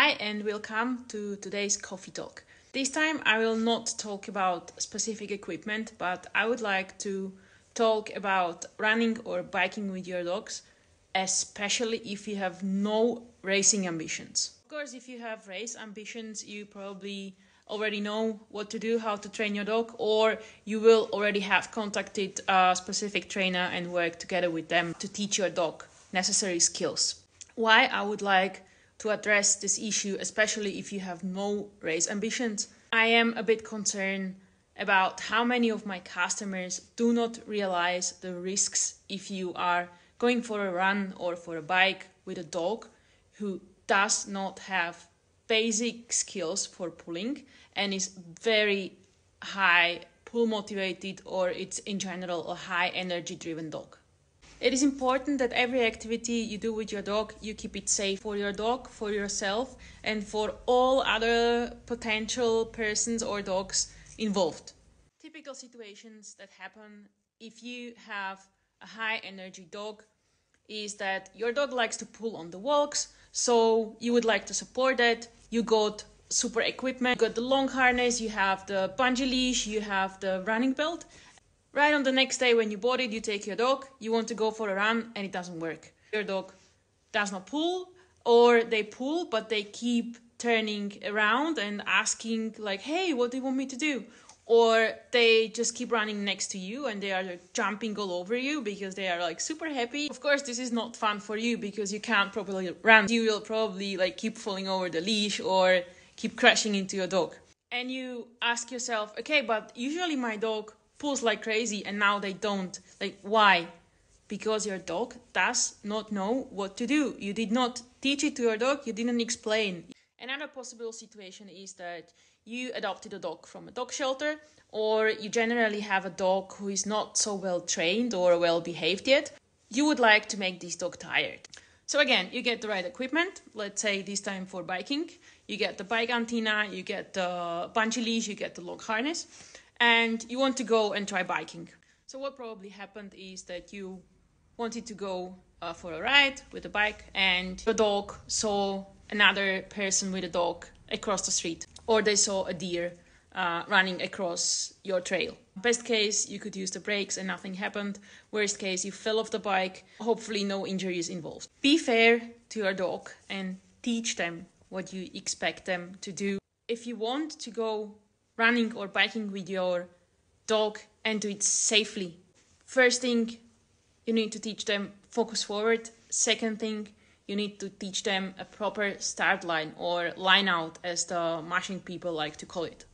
Hi and welcome to today's Coffee Talk. This time I will not talk about specific equipment, but I would like to talk about running or biking with your dogs, especially if you have no racing ambitions. Of course, if you have race ambitions, you probably already know what to do, how to train your dog, or you will already have contacted a specific trainer and work together with them to teach your dog necessary skills. Why I would like to address this issue, especially if you have no race ambitions. I am a bit concerned about how many of my customers do not realize the risks if you are going for a run or for a bike with a dog who does not have basic skills for pulling and is very high pull motivated, or it's in general a high energy driven dog. It is important that every activity you do with your dog, you keep it safe for your dog, for yourself, and for all other potential persons or dogs involved. Typical situations that happen if you have a high energy dog is that your dog likes to pull on the walks, so you would like to support that. You got super equipment, you got the long harness, you have the bungee leash, you have the running belt. Right on the next day when you bought it, you take your dog, you want to go for a run and it doesn't work. Your dog does not pull, or they pull but they keep turning around and asking like, hey, what do you want me to do? Or they just keep running next to you and they are like jumping all over you because they are like super happy. Of course, this is not fun for you because you can't properly run. You will probably like keep falling over the leash or keep crashing into your dog. And you ask yourself, okay, but usually my dog pulls like crazy and now they don't. Like, why? Because your dog does not know what to do. You did not teach it to your dog, you didn't explain. Another possible situation is that you adopted a dog from a dog shelter, or you generally have a dog who is not so well trained or well behaved yet. You would like to make this dog tired. So again, you get the right equipment, let's say this time for biking. You get the bike antenna, you get the bungee leash, you get the long harness, and you want to go and try biking. So what probably happened is that you wanted to go for a ride with a bike and your dog saw another person with a dog across the street, or they saw a deer running across your trail. Best case, you could use the brakes and nothing happened. Worst case, you fell off the bike, hopefully no injuries involved. Be fair to your dog and teach them what you expect them to do. If you want to go running or biking with your dog and do it safely, first thing, you need to teach them focus forward. Second thing, you need to teach them a proper start line or line out, as the machine people like to call it.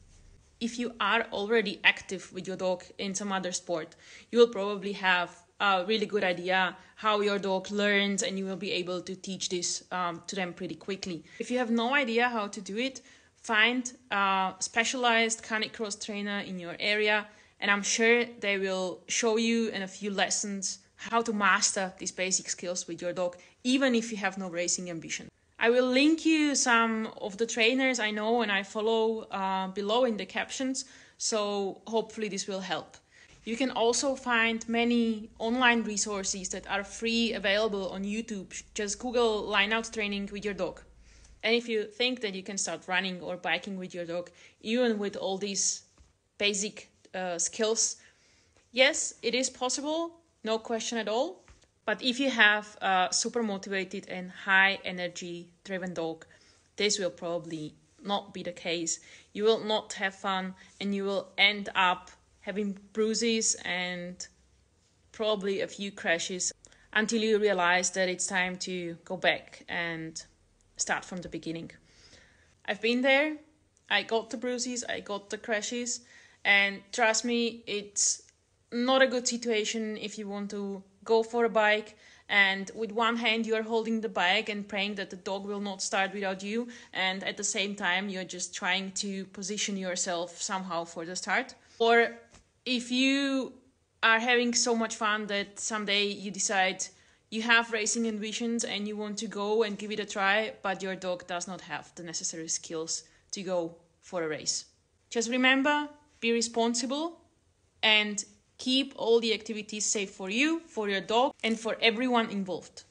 If you are already active with your dog in some other sport, you will probably have a really good idea how your dog learns, and you will be able to teach this to them pretty quickly. If you have no idea how to do it, find a specialized canicross trainer in your area, and I'm sure they will show you in a few lessons how to master these basic skills with your dog, even if you have no racing ambition. I will link you some of the trainers I know and I follow below in the captions, so hopefully this will help. You can also find many online resources that are free, available on YouTube. Just Google line out training with your dog. And if you think that you can start running or biking with your dog, even with all these basic skills, yes, it is possible, no question at all. But if you have a super motivated and high energy driven dog, this will probably not be the case. You will not have fun and you will end up having bruises and probably a few crashes until you realize that it's time to go back and start from the beginning. I've been there. I got the bruises, I got the crashes, and trust me, it's not a good situation if you want to go for a bike and with one hand you are holding the bike and praying that the dog will not start without you, and at the same time you're just trying to position yourself somehow for the start. Or if you are having so much fun that someday you decide you have racing ambitions and you want to go and give it a try, but your dog does not have the necessary skills to go for a race. Just remember, be responsible and keep all the activities safe for you, for your dog, and for everyone involved.